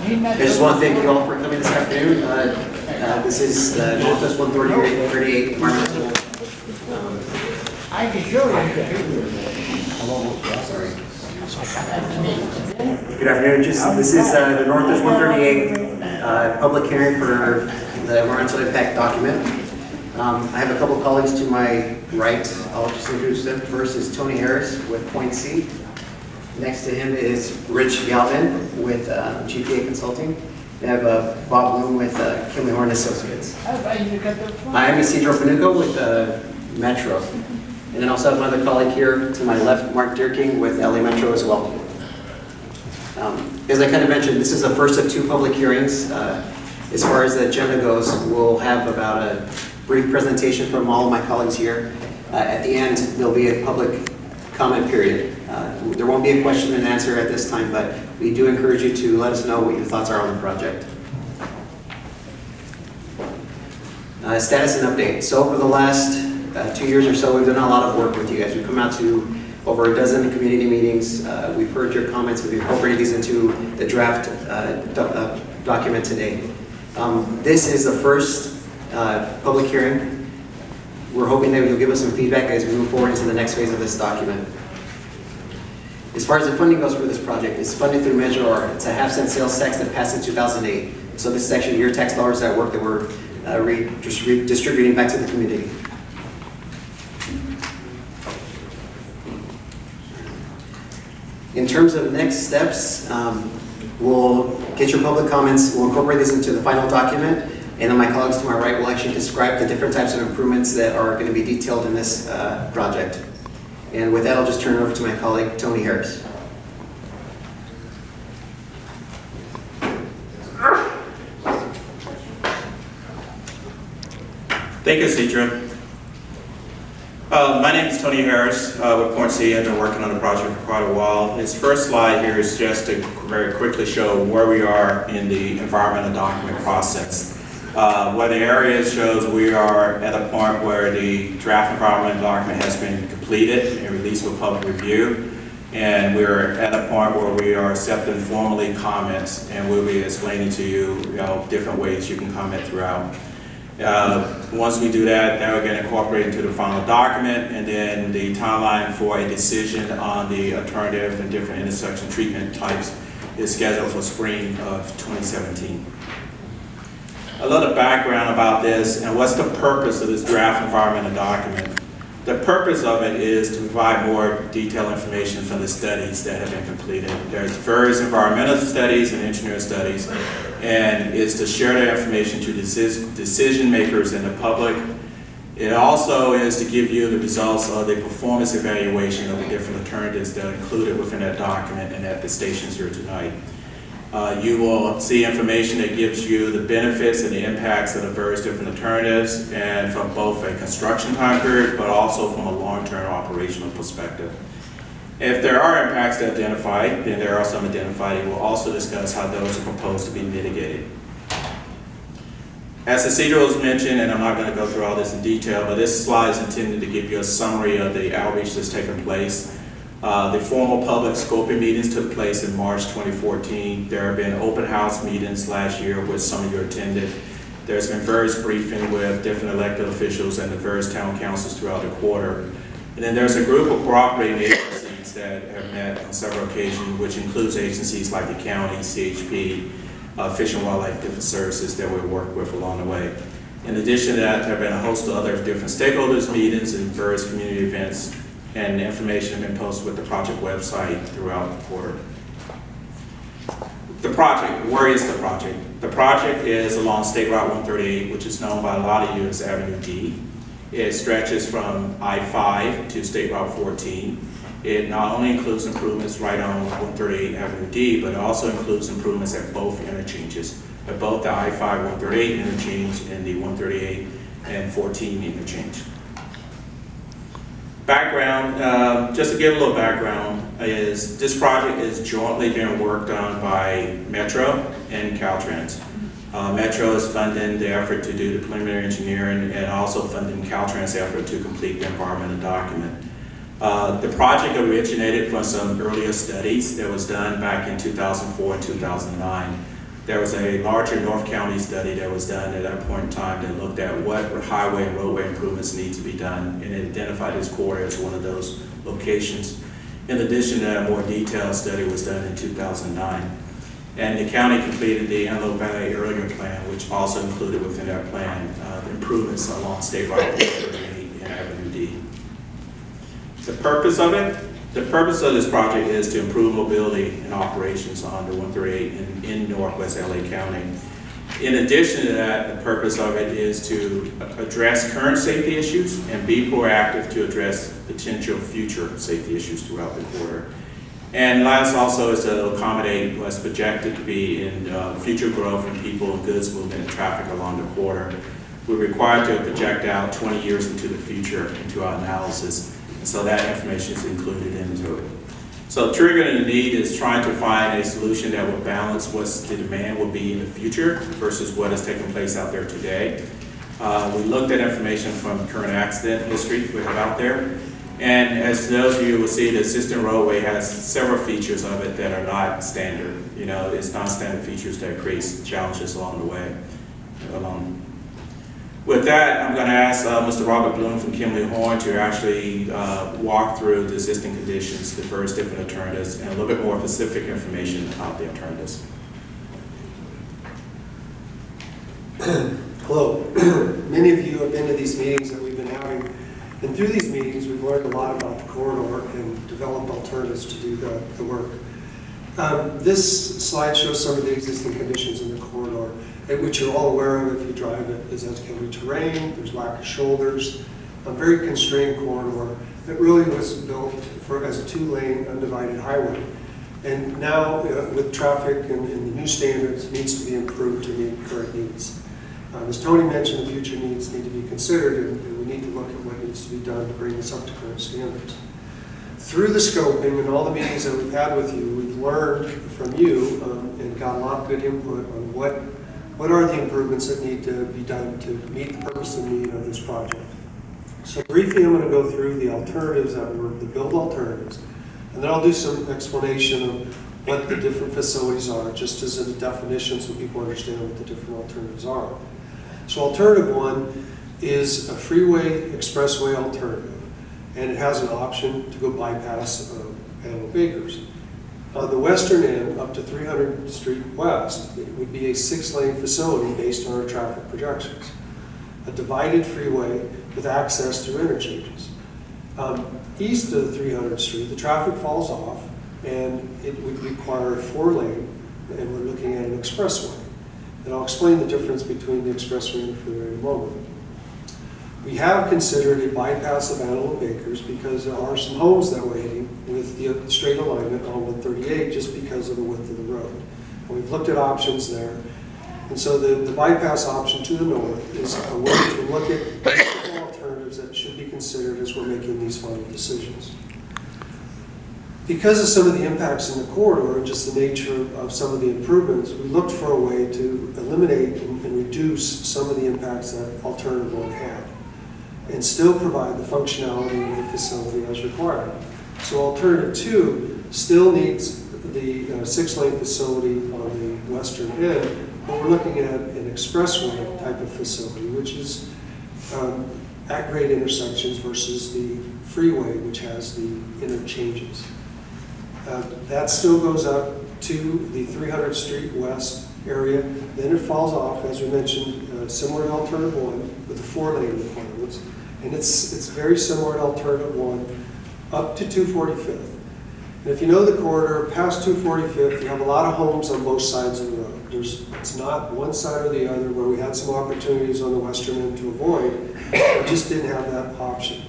I just want to thank you all for coming this afternoon. This is Northwest 138 environmental. Good afternoon. This is the Northwest 138 public hearing for the environmental impact document. I have a couple of colleagues to my right. I'll just introduce them. First is Tony Harris with Point C. Next to him is Rich Galpin with GPA Consulting. We have Bob Blume with Horne Associates. I am Isidro Panuco with Metro. And then also have my other colleague here to my left, Mark Dierking with LA Metro as well. As I kind of mentioned, this is the first of two public hearings. As far as the agenda goes, we'll have about a brief presentation from all of my colleagues here. At the end, there'll be a public comment period. There won't be a question and answer at this time, but we do encourage you to let us know what your thoughts are on the project. Status and update. So over the last 2 years or so, we've done a lot of work with you guys. We've come out to over a dozen community meetings. We've heard your comments. We've incorporated these into the draft document today. This is the first public hearing. We're hoping that you'll give us some feedback as we move forward into the next phase of this document. As far as the funding goes for this project, it's funded through Measure R. It's a half-cent sales tax that passed in 2008. So this is actually your tax dollars at work that we're redistributing back to the community. In terms of next steps, we'll get your public comments, we'll incorporate these into the final document, and then my colleagues to my right will actually describe the different types of improvements that are going to be detailed in this project. And with that, I'll just turn it over to my colleague, Tony Harris. Thank you, Isidro. My name is Tony Harris with Point C. I've been working on the project for quite a while. This first slide here is just to very quickly show where we are in the environmental document process. Where the area shows we are at a point where the draft environmental document has been completed and released for public review. And we're at a point where we are accepting formally comments, and we'll be explaining to you, different ways you can comment throughout. Once we do that, then we're going to incorporate into the final document, and then the timeline for a decision on the alternative and different intersection treatment types is scheduled for spring of 2017. A little background about this and what's the purpose of this draft environmental document. The purpose of it is to provide more detailed information from the studies that have been completed. There's various environmental studies and engineering studies, and is to share that information to decision makers and the public. It also is to give you the results of the performance evaluation of the different alternatives that are included within that document and at the stations here tonight. You will see information that gives you the benefits and the impacts of the various different alternatives, and from both a construction time period, but also from a long-term operational perspective. If there are impacts to identify, then there are some identified, and we'll also discuss how those are proposed to be mitigated. As Isidro has mentioned, and I'm not going to go through all this in detail, but this slide is intended to give you a summary of the outreach that's taken place. The formal public scoping meetings took place in March 2014. There have been open house meetings last year, which some of you attended. There's been various briefing with different elected officials and the various town councils throughout the quarter. And then there's a group of cooperating agencies that have met on several occasions, which includes agencies like the county, CHP, Fish and Wildlife Different Services that we work with along the way. In addition to that, there have been a host of other different stakeholders meetings and various community events, and information has been posted with the project website throughout the quarter. The project, where is the project? The project is along State Route 138, which is known by a lot of you as Avenue D. It stretches from I-5 to State Route 14. It not only includes improvements right on 138 Avenue D, but it also includes improvements at both interchanges, at both the I-5-138 interchange and the 138 and 14 interchange. Background, just to give a little background, is this project is jointly being worked on by Metro and Caltrans. Metro is funding the effort to do the preliminary engineering and also funding Caltrans' effort to complete the environmental document. The project originated from some earlier studies that was done back in 2004 and 2009. There was a larger North County study that was done at that point in time that looked at what highway and roadway improvements need to be done, and it identified this corridor as one of those locations. In addition to that, a more detailed study was done in 2009. And the county completed the Antelope Valley Earlier Plan, which also included within that plan improvements along State Route 138 and Avenue D. The purpose of it? The purpose of this project is to improve mobility and operations on the 138 in Northwest LA County. In addition to that, the purpose of it is to address current safety issues and be proactive to address potential future safety issues throughout the corridor. And last also is to accommodate what's projected to be in future growth in people and goods movement and traffic along the corridor. We're required to project out 20 years into the future into our analysis. And so that information is included into it. So triggering the need is trying to find a solution that will balance what the demand will be in the future versus what is taking place out there today. We looked at information from current accident history we have out there. And as those of you will see, the existing roadway has several features of it that are not standard. You know, it's non-standard features that creates challenges along the way. With that, I'm going to ask Mr. Robert Blume from Kimley Horne to actually walk through the existing conditions, the various different alternatives, and a little bit more specific information about the alternatives. Hello. Many of you have been to these meetings that we've been having, and through these meetings we've learned a lot about the corridor and developed alternatives to do the work. This slide shows some of the existing conditions in the corridor, which you're all aware of if you drive it. Is that hilly terrain, there's lack of shoulders, a very constrained corridor that really was built as a two-lane undivided highway. And now with traffic and the new standards, it needs to be improved to meet current needs. As Tony mentioned, the future needs need to be considered, and we need to look at what needs to be done to bring this up to current standards. Through the scoping and all the meetings that we've had with you, we've learned from you and got a lot of good input on what are the improvements that need to be done to meet the purpose and need of this project. So briefly, I'm going to go through the alternatives that were the build alternatives, and then I'll do some explanation of what the different facilities are, just as a definition so people understand what the different alternatives are. So alternative one is a freeway expressway alternative, and it has an option to go bypass Antelope Acres. On the western end, up to 300th Street West, it would be a 6-lane facility based on our traffic projections. A divided freeway with access through interchanges. East of 300th Street, the traffic falls off, and it would require a 4-lane, and we're looking at an expressway. And I'll explain the difference between the expressway and the freeway in a moment. We have considered a bypass of Antelope Acres because there are some homes that we're hitting with the straight alignment on 138 just because of the width of the road. And we've looked at options there. And so the bypass option to the north is a way to look at alternatives that should be considered as we're making these final decisions. Because of some of the impacts in the corridor and just the nature of some of the improvements, we looked for a way to eliminate and reduce some of the impacts that alternative one had, and still provide the functionality of the facility as required. So alternative 2 still needs the 6-lane facility on the western end, but we're looking at an expressway type of facility, which is at grade intersections versus the freeway, which has the interchanges. That still goes up to the 300th Street West area, then it falls off, as we mentioned, similar to alternative 1 with the 4-lane requirements. And it's very similar to alternative 1 up to 245th. And if you know the corridor, past 245th, you have a lot of homes on both sides of the road. It's not one side or the other where we had some opportunities on the western end to avoid. We just didn't have that option.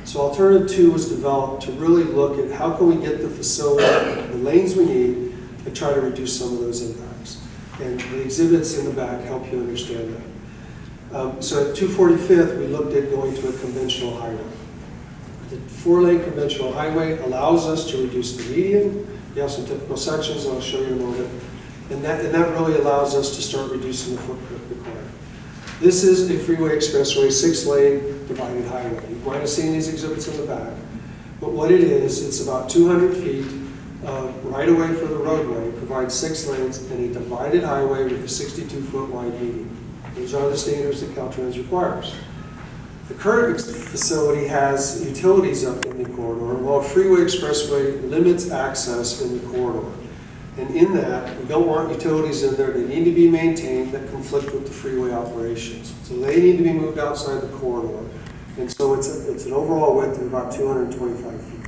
So alternative 2 was developed to really look at how can we get the facility, the lanes we need, and try to reduce some of those impacts. And the exhibits in the back help you understand that. So at 245th, we looked at going to a conventional highway. The 4-lane conventional highway allows us to reduce the median. You have some typical sections I'll show you in a moment. And that really allows us to start reducing the footprint required. This is a freeway expressway, 6-lane divided highway. You might have seen these exhibits in the back. But what it is, it's about 200 feet of right-of-way for the roadway, provide 6 lanes and a divided highway with a 62-foot wide median. Those are the standards that Caltrans requires. The current facility has utilities up in the corridor, while Freeway Expressway limits access in the corridor. And in that, we don't want utilities in there. They need to be maintained that conflict with the freeway operations. So they need to be moved outside the corridor. And so it's an overall width of about 225 feet.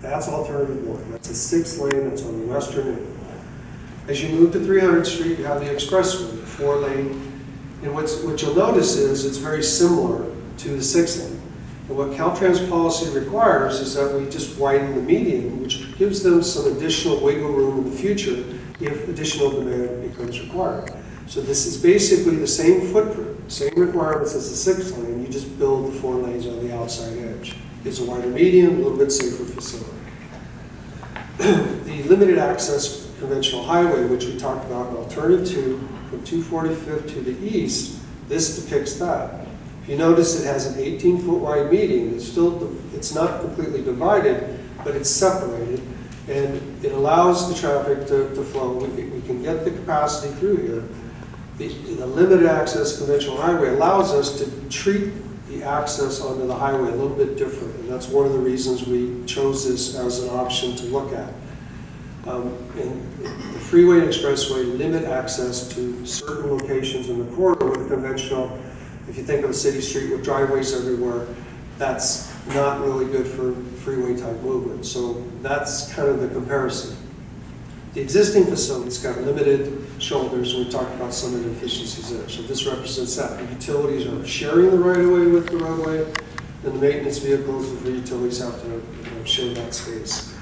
That's alternative 1. That's a 6 lane that's on the western end. As you move to 300th Street, you have the Expressway, the 4 lane. And what you'll notice is it's very similar to the 6 lane. And what Caltrans policy requires is that we just widen the median, which gives them some additional wiggle room in the future if additional demand becomes required. So this is basically the same footprint, same requirements as the 6 lane, you just build the 4 lanes on the outside edge. Gives a wider median, a little bit safer facility. The limited access conventional highway, which we talked about in alternative 2, from 245th to the east, this depicts that. If you notice, it has an 18-foot wide median. It's not completely divided, but it's separated, and it allows the traffic to flow. We can get the capacity through here. The limited access conventional highway allows us to treat the access onto the highway a little bit different, and that's one of the reasons we chose this as an option to look at. And the freeway and expressway limit access to certain locations in the corridor with conventional. If you think of a city street with driveways everywhere, that's not really good for freeway type movement. So that's kind of the comparison. The existing facility's got limited shoulders, and we talked about some of the efficiencies there. So this represents that. The utilities are sharing the right of way with the roadway, and the maintenance vehicles of the utilities have to share that space.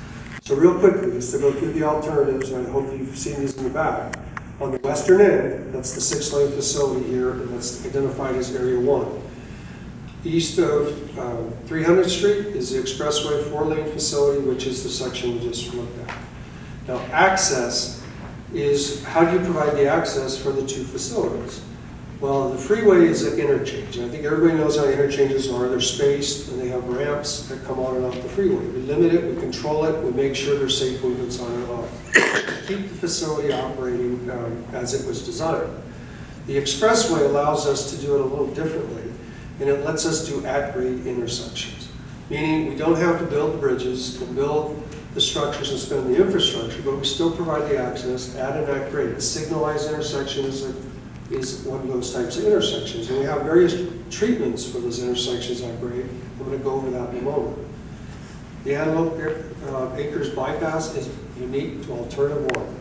So real quickly, just to go through the alternatives, and I hope you've seen these in the back. On the western end, that's the 6-lane facility here, and that's identified as Area 1. East of 300th Street is the Expressway 4-lane facility, which is the section we just looked at. Now, access is, how do you provide the access for the 2 facilities? Well, the freeway is an interchange, and I think everybody knows how interchanges are. They're spaced, and they have ramps that come on and off the freeway. We limit it, we control it, we make sure there's safe movements on and off. Keep the facility operating as it was designed. The expressway allows us to do it a little differently, and it lets us do at-grade intersections, meaning we don't have to build the bridges and build the structures and spend the infrastructure, but we still provide the access at an at-grade. A signalized intersection is one of those types of intersections, and we have various treatments for those intersections at grade. I'm going to go over that in a moment. The Antelope Acres bypass is unique to alternative 1.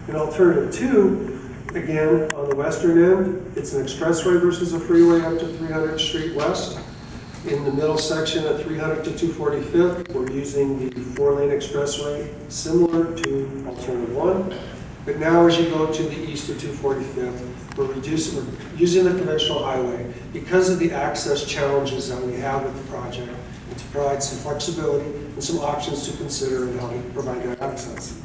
In alternative 2, again, on the western end, it's an expressway versus a freeway up to 300th Street West. In the middle section at 300 to 245th, we're using the 4-lane expressway, similar to alternative 1. But now as you go to the east of 245th, we're using the conventional highway because of the access challenges that we have with the project, and to provide some flexibility and some options to consider in how we provide that access.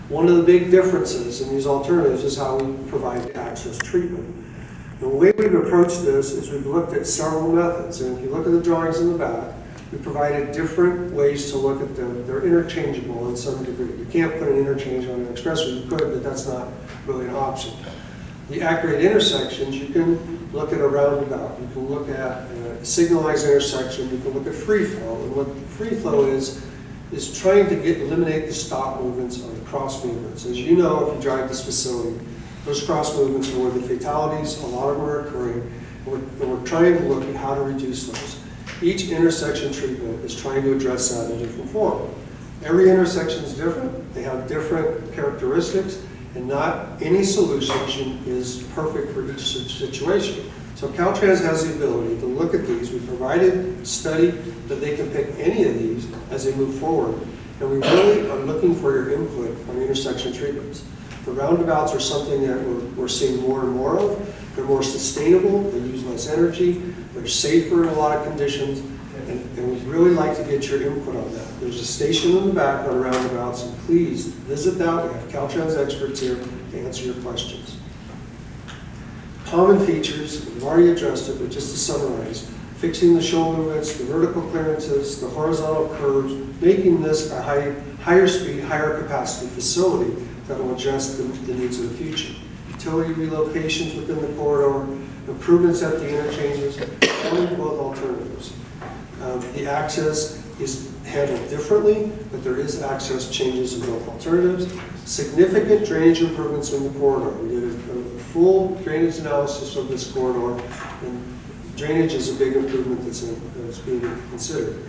One of the big differences in these alternatives is how we provide the access treatment. The way we've approached this is we've looked at several methods, and if you look at the drawings in the back, we provided different ways to look at them. They're interchangeable in some degree. You can't put an interchange on an expressway. You could, but that's not really an option. The at-grade intersections, you can look at a roundabout. You can look at a signalized intersection. You can look at free flow. And what free flow is trying to eliminate the stop movements or the cross movements. As you know, if you drive this facility, those cross movements are where the fatalities, a lot of them are occurring. And we're trying to look at how to reduce those. Each intersection treatment is trying to address that in a different form. Every intersection is different. They have different characteristics, and not any solution is perfect for each situation. So Caltrans has the ability to look at these. We provided a study that they can pick any of these as they move forward. And we really are looking for your input on intersection treatments. The roundabouts are something that we're seeing more and more of. They're more sustainable, they use less energy, they're safer in a lot of conditions, and we'd really like to get your input on that. There's a station in the back on roundabouts, and please visit that. We have Caltrans experts here to answer your questions. Common features, we've already addressed it, but just to summarize, fixing the shoulder widths, the vertical clearances, the horizontal curves, making this a higher speed, higher capacity facility that will address the needs of the future. Utility relocations within the corridor, improvements at the interchanges, and both alternatives. The access is handled differently, but there is access changes in both alternatives. Significant drainage improvements in the corridor. We did a full drainage analysis of this corridor, and drainage is a big improvement that's being considered.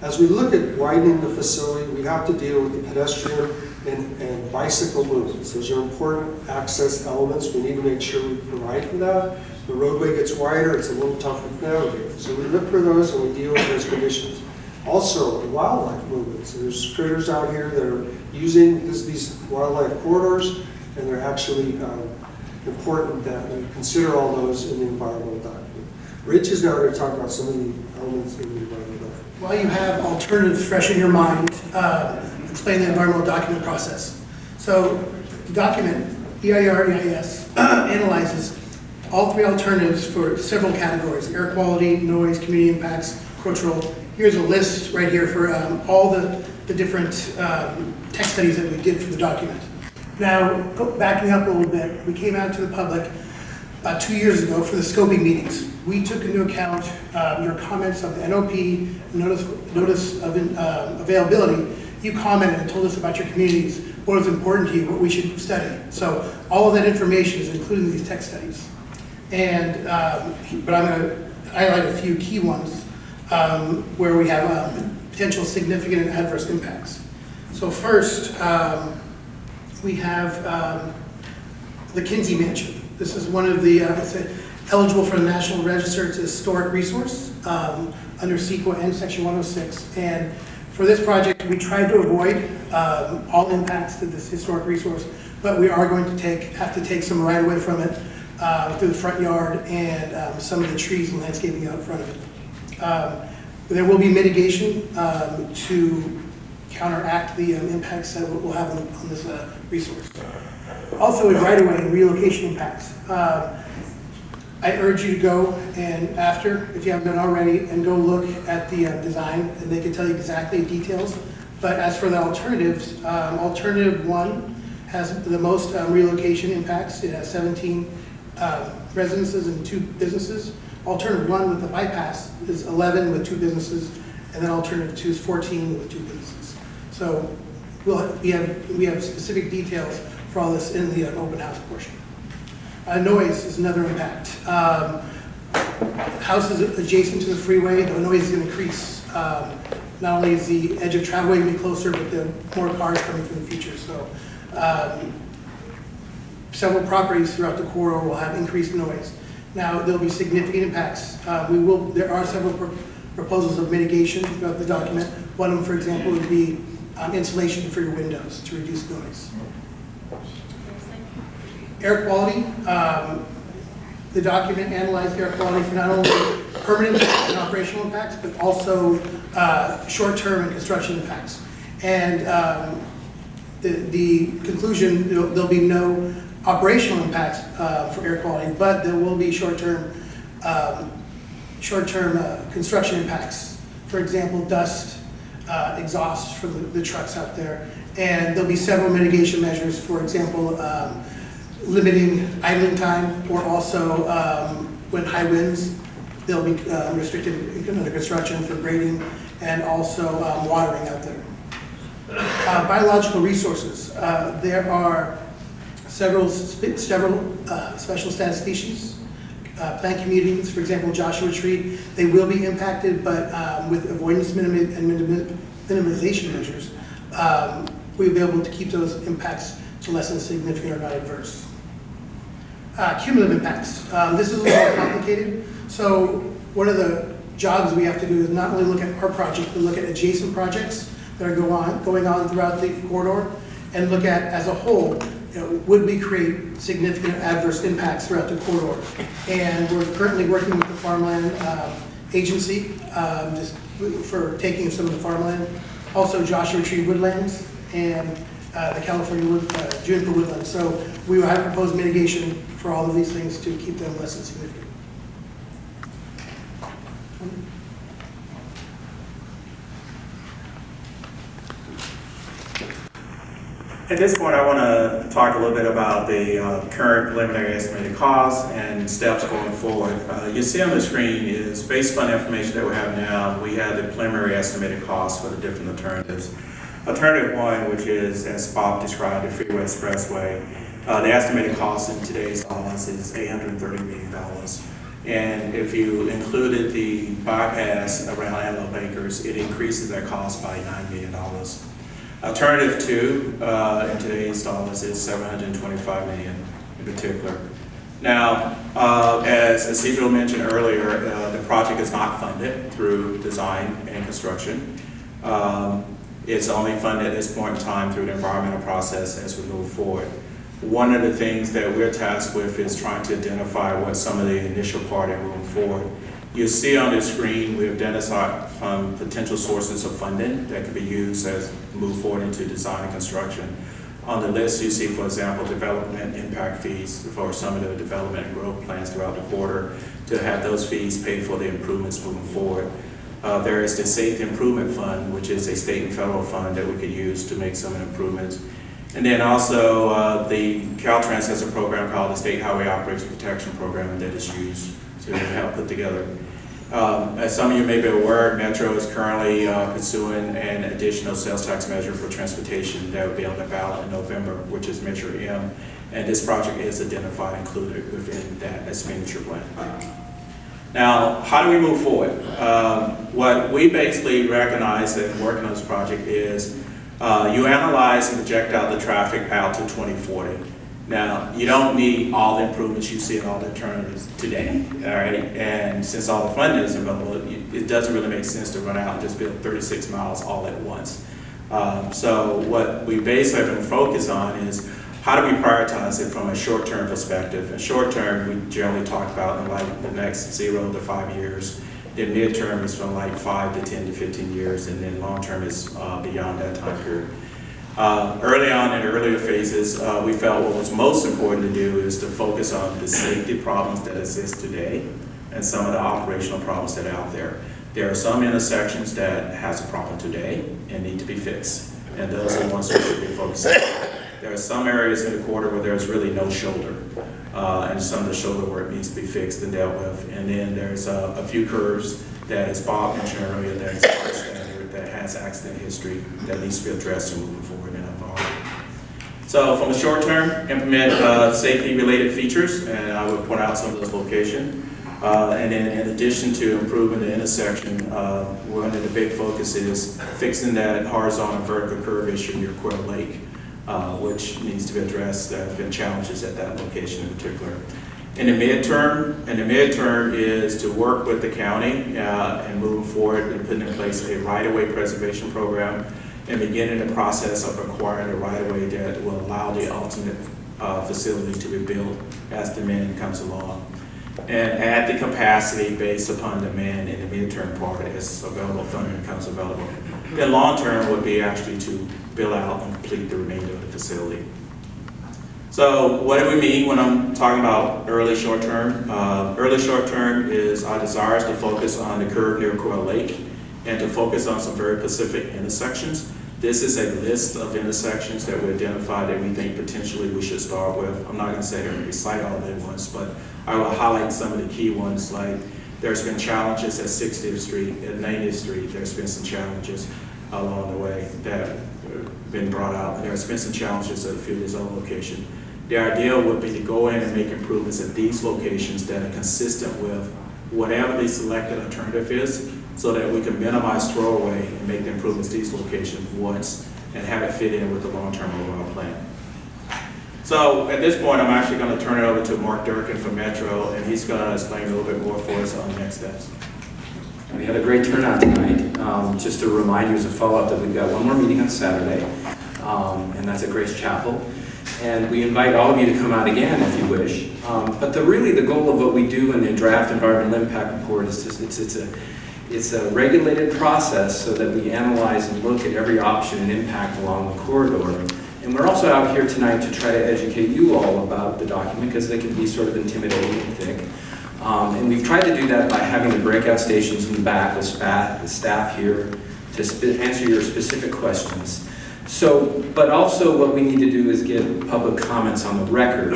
As we look at widening the facility, we have to deal with the pedestrian and bicycle movements. Those are important access elements. We need to make sure we provide for that. The roadway gets wider, it's a little tougher to navigate. So we look for those and we deal with those conditions. Also, the wildlife movements. There's critters out here that are using these wildlife corridors, and they're actually important that we consider all those in the environmental document. Rich is now going to talk about some of the elements in the environmental document. While you have alternatives fresh in your mind, explain the environmental document process. So the document, EIR-EIS, analyzes all three alternatives for several categories: air quality, noise, community impacts, cultural. Here's a list right here for all the different text studies that we did for the document. Now, backing up a little bit, we came out to the public about 2 years ago for the scoping meetings. We took into account your comments of the NOP, notice of availability. You commented and told us about your communities, what was important to you, what we should study. So all of that information is included in these text studies. And, but I'm going to highlight a few key ones where we have potential significant and adverse impacts. So first, we have the Kinsey Mansion. This is one of the, eligible for the National Register. It's a historic resource under CEQA and Section 106. And for this project, we tried to avoid all impacts to this historic resource, but we are going to have to take some right away from it through the front yard and some of the trees and landscaping out in front of it. There will be mitigation to counteract the impacts that we'll have on this resource. Also, in right-of-way and relocation impacts. I urge you to go and after, if you haven't done already, and go look at the design, and they can tell you exactly details. But as for the alternatives, alternative one has the most relocation impacts. It has 17 residences and 2 businesses. Alternative one with the bypass is 11 with 2 businesses, and then alternative 2 is 14 with 2 businesses. So we have specific details for all this in the open house portion. Noise is another impact. Houses adjacent to the freeway, the noise is going to increase. Not only is the edge of travel going to be closer, but there are more cars coming from the future. So several properties throughout the corridor will have increased noise. Now, there'll be significant impacts. There are several proposals of mitigation throughout the document. One of them, for example, would be insulation for your windows to reduce noise. Air quality, the document analyzed air quality for not only permanent and operational impacts, but also short-term and construction impacts. And the conclusion, there'll be no operational impacts for air quality, but there will be short-term construction impacts. For example, dust, exhaust from the trucks out there. And there'll be several mitigation measures, for example, limiting idling time, or also when high winds, they'll be restricted under construction for grading and also watering out there. Biological resources. There are several special status species. Plant communities, for example, Joshua Tree, they will be impacted, but with avoidance and minimization measures, we'll be able to keep those impacts to less than significant or not adverse. Cumulative impacts. This is a little more complicated. So one of the jobs we have to do is not only look at our project, but look at adjacent projects that are going on throughout the corridor, and look at, as a whole, would we create significant adverse impacts throughout the corridor? And we're currently working with the farmland agency just for taking some of the farmland. Also Joshua Tree woodlands and the California juniper woodlands. So we will have proposed mitigation for all of these things to keep them less than significant. At this point, I want to talk a little bit about the current preliminary estimated costs and steps going forward. You see on the screen is based on the information that we have now, we have the preliminary estimated costs for the different alternatives. Alternative one, which is, as Bob described, the Freeway Expressway, the estimated cost in today's dollars is $830 million. And if you included the bypass around Antelope Acres, it increases that cost by $9 million. Alternative two in today's dollars is $725 million in particular. Now, as Isidro mentioned earlier, the project is not funded through design and construction. It's only funded at this point in time through the environmental process as we move forward. One of the things that we're tasked with is trying to identify what some of the initial part are moving forward. You'll see on the screen we've identified potential sources of funding that could be used as we move forward into design and construction. On the list you see, for example, development impact fees for some of the development and growth plans throughout the quarter to have those fees pay for the improvements moving forward. There is the Safety Improvement Fund, which is a state and federal fund that we could use to make some improvements. And then also the Caltrans has a program called the State Highway Operation Protection Program that is used to help put together. As some of you may be aware, Metro is currently pursuing an additional sales tax measure for transportation that will be on the ballot in November, which is Measure M. And this project is identified, included within that expenditure plan. Now, how do we move forward? What we basically recognize in working on this project is you analyze and project out the traffic out to 2040. Now, you don't need all the improvements you see in all the alternatives today, all right? And since all the funding is available, it doesn't really make sense to run out and just build 36 miles all at once. So what we basically have been focused on is how do we prioritize it from a short-term perspective? And short-term, we generally talk about in like the next 0 to 5 years. Then mid-term is from like 5 to 10 to 15 years, and then long-term is beyond that time period. Early on in the earlier phases, we felt what was most important to do is to focus on the safety problems that exist today and some of the operational problems that are out there. There are some intersections that has a problem today and need to be fixed, and those are the ones we should be focusing on. There are some areas in the quarter where there's really no shoulder, and some of the shoulder work needs to be fixed and dealt with. And then there's a few curves that, as Bob mentioned earlier, that is high standard, that has accident history, that needs to be addressed and moving forward in that environment. So from the short term, implement safety-related features, and I would point out some of those locations. And then in addition to improving the intersection, one of the big focus is fixing that horizontal and vertical curve issue near Quail Lake, which needs to be addressed. There have been challenges at that location in particular. In the midterm is to work with the county and moving forward and putting in place a right-of-way preservation program and beginning the process of acquiring a right-of-way that will allow the ultimate facility to be built as demand comes along. And add the capacity based upon demand in the midterm part as available funding becomes available. The long term would be actually to build out and complete the remainder of the facility. So what do we mean when I'm talking about early short term? Early short term is our desire is to focus on the curve near Quail Lake and to focus on some very specific intersections. This is a list of intersections that we identified that we think potentially we should start with. I'm not going to say that we recite all the ones, but I will highlight some of the key ones. Like there's been challenges at 60th Street, at 90th Street. There's been some challenges along the way that have been brought out. And there's been some challenges at a few of these other locations. The idea would be to go in and make improvements at these locations that are consistent with whatever the selected alternative is, so that we can minimize throwaway and make the improvements to these locations once and have it fit in with the long-term overall plan. So at this point, I'm actually going to turn it over to Mark Durkin from Metro, and he's going to explain a little bit more for us on the next steps. We had a great turnout tonight. Just to remind you as a follow-up that we've got one more meeting on Saturday, and that's at Grace Chapel. And we invite all of you to come out again if you wish. But really the goal of what we do in the draft environmental impact report is it's a regulated process so that we analyze and look at every option and impact along the corridor. And we're also out here tonight to try to educate you all about the document because they can be sort of intimidating and thick. And we've tried to do that by having the breakout stations in the back with staff here to answer your specific questions. So, but also what we need to do is get public comments on the record.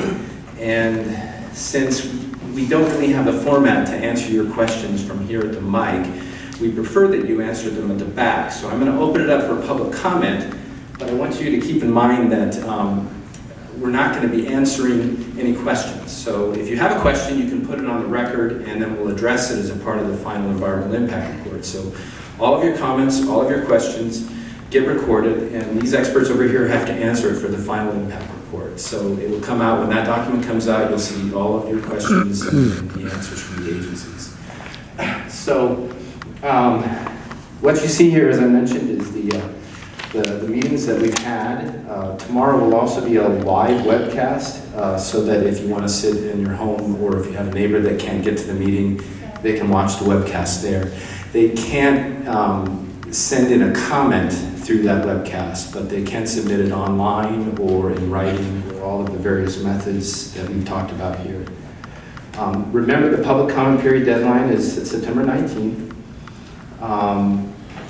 And since we don't really have a format to answer your questions from here at the mic, we prefer that you answer them at the back. So I'm going to open it up for public comment, but I want you to keep in mind that we're not going to be answering any questions. So if you have a question, you can put it on the record, and then we'll address it as a part of the final environmental impact report. So all of your comments, all of your questions get recorded, and these experts over here have to answer it for the final impact report. So it will come out, when that document comes out, you'll see all of your questions and the answers from the agencies. So what you see here, as I mentioned, is the meetings that we've had. Tomorrow will also be a live webcast, so that if you want to sit in your home, or if you have a neighbor that can't get to the meeting, they can watch the webcast there. They can't send in a comment through that webcast, but they can submit it online or in writing, or all of the various methods that we've talked about here. Remember, the public comment period deadline is September 19th.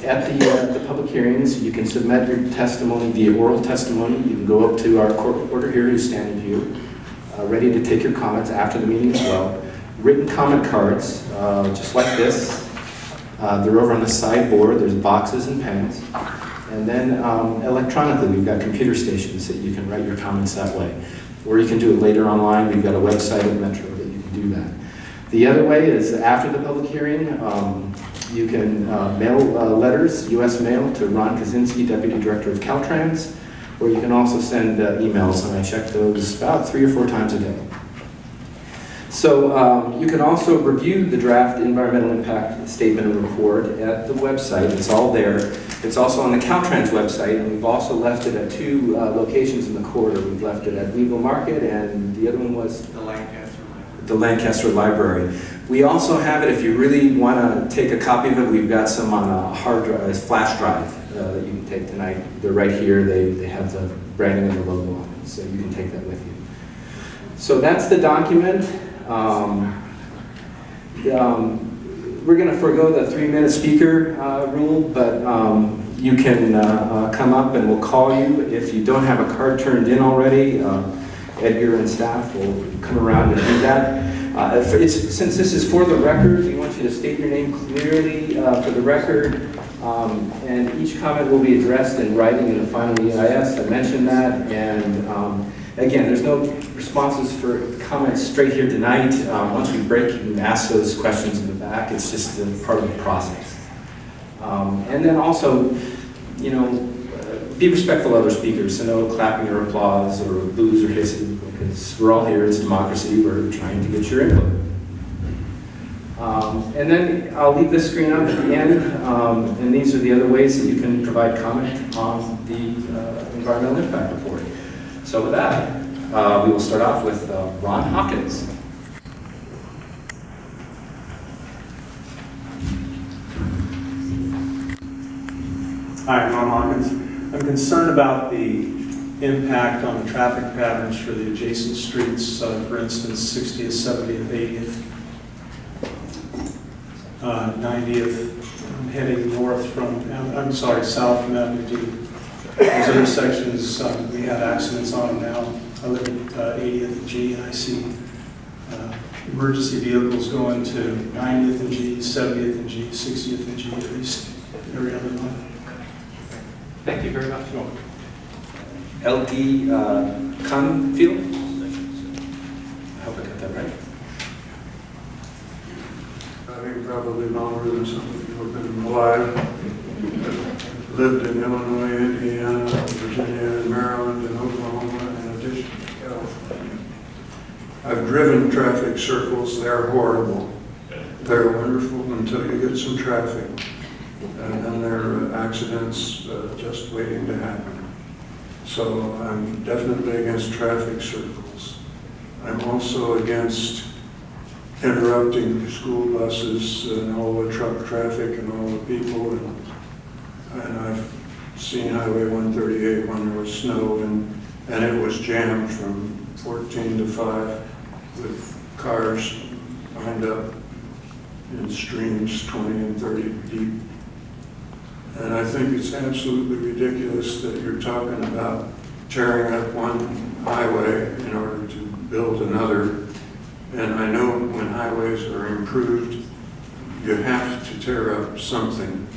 At the public hearings, you can submit your testimony via oral testimony. You can go up to our court reporter here who's standing here, ready to take your comments after the meeting as well. Written comment cards, just like this. They're over on the sideboard. There's boxes and pens. And then electronically, we've got computer stations that you can write your comments that way. Or you can do it later online. We've got a website at Metro that you can do that. The other way is after the public hearing, you can mail letters, U.S. mail, to Ron Kaczynski, Deputy Director of Caltrans, or you can also send emails, and I check those about 3 or 4 times a day. So you can also review the draft environmental impact statement and report at the website. It's all there. It's also on the Caltrans website, and we've also left it at 2 locations in the corridor. We've left it at Legal Market, and the other one was the Lancaster Library. We also have it, if you really want to take a copy of it, we've got some on a hard drive, flash drive that you can take tonight. They're right here. They have the branding and the logo on it, so you can take that with you. So that's the document. We're going to forego the 3-minute speaker rule, but you can come up and we'll call you. If you don't have a card turned in already, Edgar and staff will come around and do that. Since this is for the record, we want you to state your name clearly for the record, and each comment will be addressed in writing in the final EIS. I mentioned that, and again, there's no responses for comments straight here tonight. Once we break, you can ask those questions in the back. It's just part of the process. And then also, you know, be respectful of other speakers, so no clapping or applause or boos or hissing, because we're all here, it's democracy, we're trying to get your input. And then I'll leave this screen up at the end, and these are the other ways that you can provide comment on the environmental impact report. So with that, we will start off with Ron Hawkins. Hi, I'm Ron Hawkins. I'm concerned about the impact on the traffic patterns for the adjacent streets, for instance, 60th, 70th, 80th, 90th. I'm heading north from, south from Avenue D. Those intersections, we have accidents on them now. I live at 80th and G, and I see emergency vehicles going to 90th and G, 70th and G, 60th and G, at least every other month. Thank you very much. L.D. Confield? I hope I got that right. I think probably longer than some of you have been alive. I've lived in Illinois, Indiana, Virginia, Maryland, and Oklahoma, in addition to California. I've driven traffic circles. They're horrible. They're wonderful until you get some traffic. And then there are accidents just waiting to happen. So I'm definitely against traffic circles. I'm also against interrupting school buses and all the truck traffic and all the people. And I've seen Highway 138 when there was snow and it was jammed from 14 to 5 with cars lined up in streams 20 and 30 deep. And I think it's absolutely ridiculous that you're talking about tearing up one highway in order to build another. And I know when highways are improved, you have to tear up something.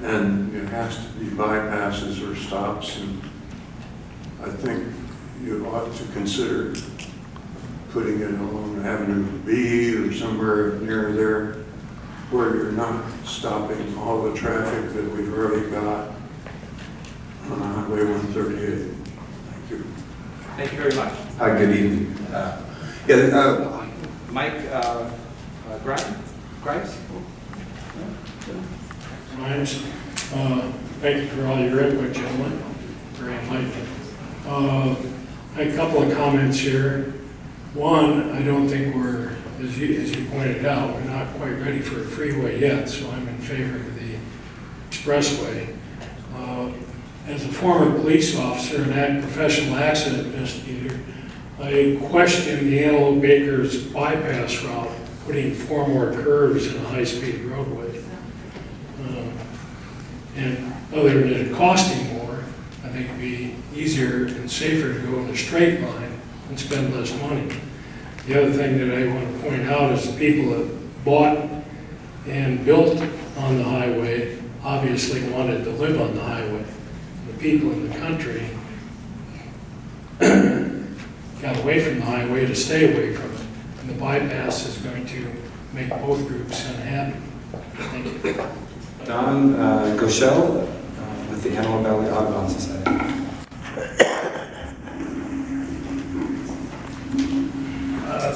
And it has to be bypasses or stops. And I think you ought to consider putting it along Avenue B or somewhere near there where you're not stopping all the traffic that we've already got on Highway 138. Thank you. Thank you very much. Hi, good evening. Mike Grimes? Grimes. Thank you for all your input, gentlemen. Very enlightening. A couple of comments here. One, I don't think we're, as you pointed out, we're not quite ready for a freeway yet, so I'm in favor of the expressway. As a former police officer and professional accident investigator, I question the Antelope Baker's bypass route, putting 4 more curves in a high-speed roadway. And other than it costing more, I think it'd be easier and safer to go in a straight line and spend less money. The other thing that I want to point out is the people that bought and built on the highway obviously wanted to live on the highway. The people in the country got away from the highway to stay away from it. And the bypass is going to make both groups unhappy. Thank you. Don Goschel with the Antelope Valley Audubon Society.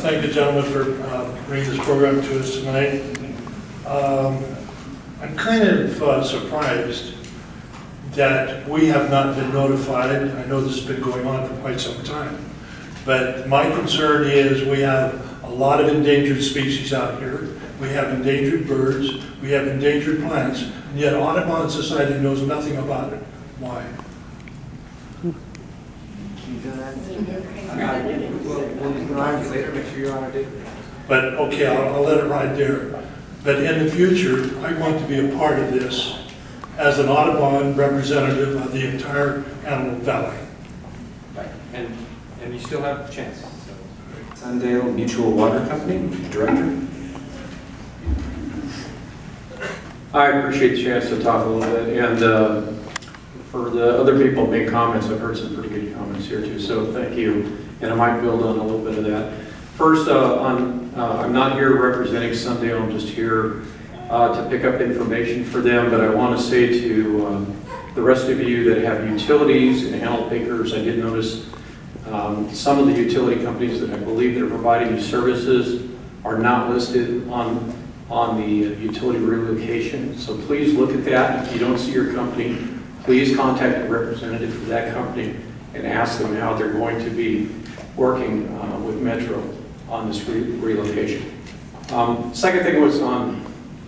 Thank you, gentlemen, for bringing this program to us tonight. I'm kind of surprised that we have not been notified. I know this has been going on for quite some time, but my concern is we have a lot of endangered species out here. We have endangered birds, we have endangered plants, and yet Audubon Society knows nothing about it. Why? Later, make sure you're on our date. But okay, I'll let it ride there. But in the future, I want to be a part of this as an Audubon representative of the entire Antelope Valley. Right, and you still have a chance. So. Sundale Mutual Water Company, Director. I appreciate the chance to talk a little bit, and for the other people who made comments, I've heard some pretty good comments here too, so thank you. And I might build on a little bit of that. First, I'm not here representing Sundale, I'm just here to pick up information for them, but I want to say to the rest of you that have utilities and Antelope Acres, I did notice some of the utility companies that I believe that are providing you services are not listed on the utility relocation. So please look at that. If you don't see your company, please contact a representative for that company and ask them how they're going to be working with Metro on this relocation. Second thing was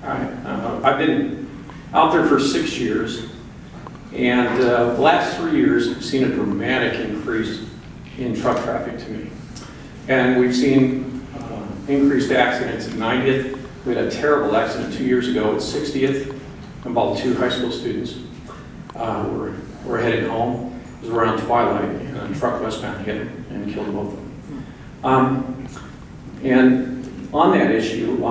I've been out there for 6 years, and the last 3 years I've seen a dramatic increase in truck traffic to me. And we've seen increased accidents at 90th. We had a terrible accident 2 years ago at 60th, involved 2 high school students. We're headed home. It was around twilight, and a truck westbound hit them and killed both of them. And on that issue,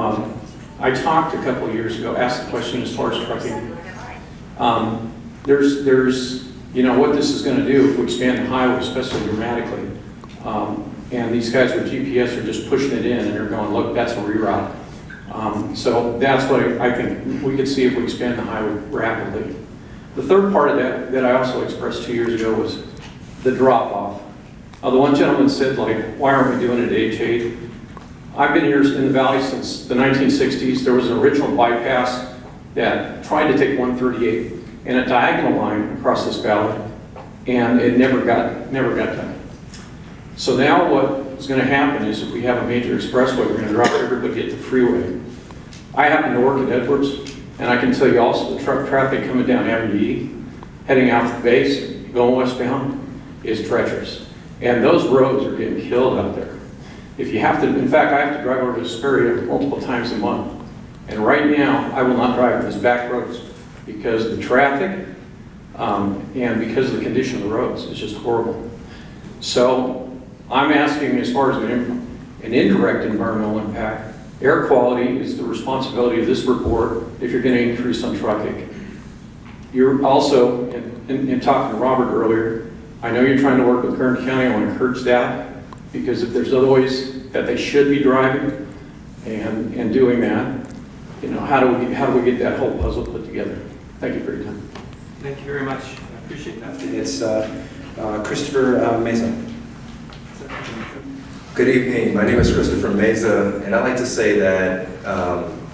I talked a couple of years ago, asked the question as far as trucking. There's what this is going to do if we expand the highway, especially dramatically. And these guys with GPS are just pushing it in, and they're going, look, that's a reroute. So that's what I think we could see if we expand the highway rapidly. The third part of that I also expressed 2 years ago was the drop-off. The one gentleman said, like, why aren't we doing it at H8? I've been here in the valley since the 1960s. There was an original bypass that tried to take 138 in a diagonal line across this valley, and it never got done. So now what is going to happen is if we have a major expressway, we're going to drop everybody at the freeway. I happen to work at Edwards, and I can tell you also the truck traffic coming down Avenue E, heading out to the base, going westbound, is treacherous. And those roads are getting killed out there. If you have to, in fact, I have to drive over to Hesperia multiple times a month. And right now, I will not drive these back roads because of the traffic and because of the condition of the roads. It's just horrible. So I'm asking, as far as an indirect environmental impact, air quality is the responsibility of this report if you're going to increase on trucking. You're also, in talking to Robert earlier, I know you're trying to work with Kern County. I want to encourage that, because if there's other ways that they should be driving and doing that, you know, how do we get that whole puzzle put together? Thank you for your time. Thank you very much. I appreciate that. It's Christopher Mesa. Good evening. My name is Christopher Meza, and I'd like to say that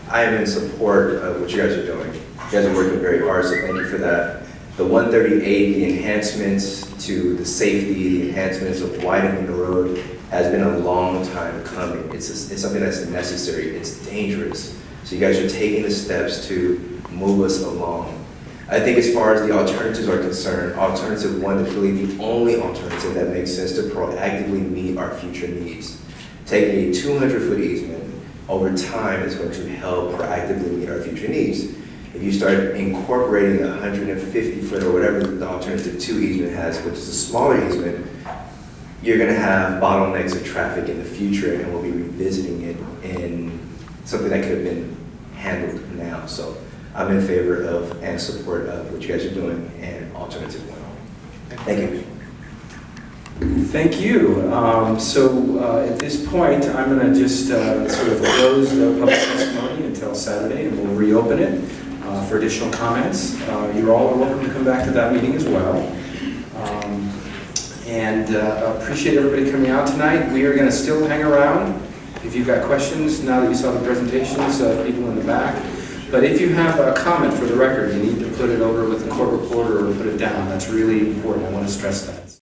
I am in support of what you guys are doing. You guys are working very hard, so thank you for that. The 138, the enhancements to the safety, the enhancements of widening the road has been a long time coming. It's something that's necessary. It's dangerous. So you guys are taking the steps to move us along. I think as far as the alternatives are concerned, alternative one is really the only alternative that makes sense to proactively meet our future needs. Taking a 200-foot easement over time is going to help proactively meet our future needs. If you start incorporating a 150-foot or whatever the alternative 2 easement has, which is a smaller easement, you're going to have bottlenecks of traffic in the future, and we'll be revisiting it in something that could have been handled now. So I'm in favor of and support of what you guys are doing and alternative 1. Thank you. Thank you. At this point, I'm going to just sort of close the public testimony until Saturday, and we'll reopen it for additional comments. You all are welcome to come back to that meeting as well. Appreciate everybody coming out tonight. We are going to still hang around. If you've got questions, now that you saw the presentations, people in the back. But if you have a comment for the record, you need to put it over with the court reporter or put it down. That's really important. I want to stress that.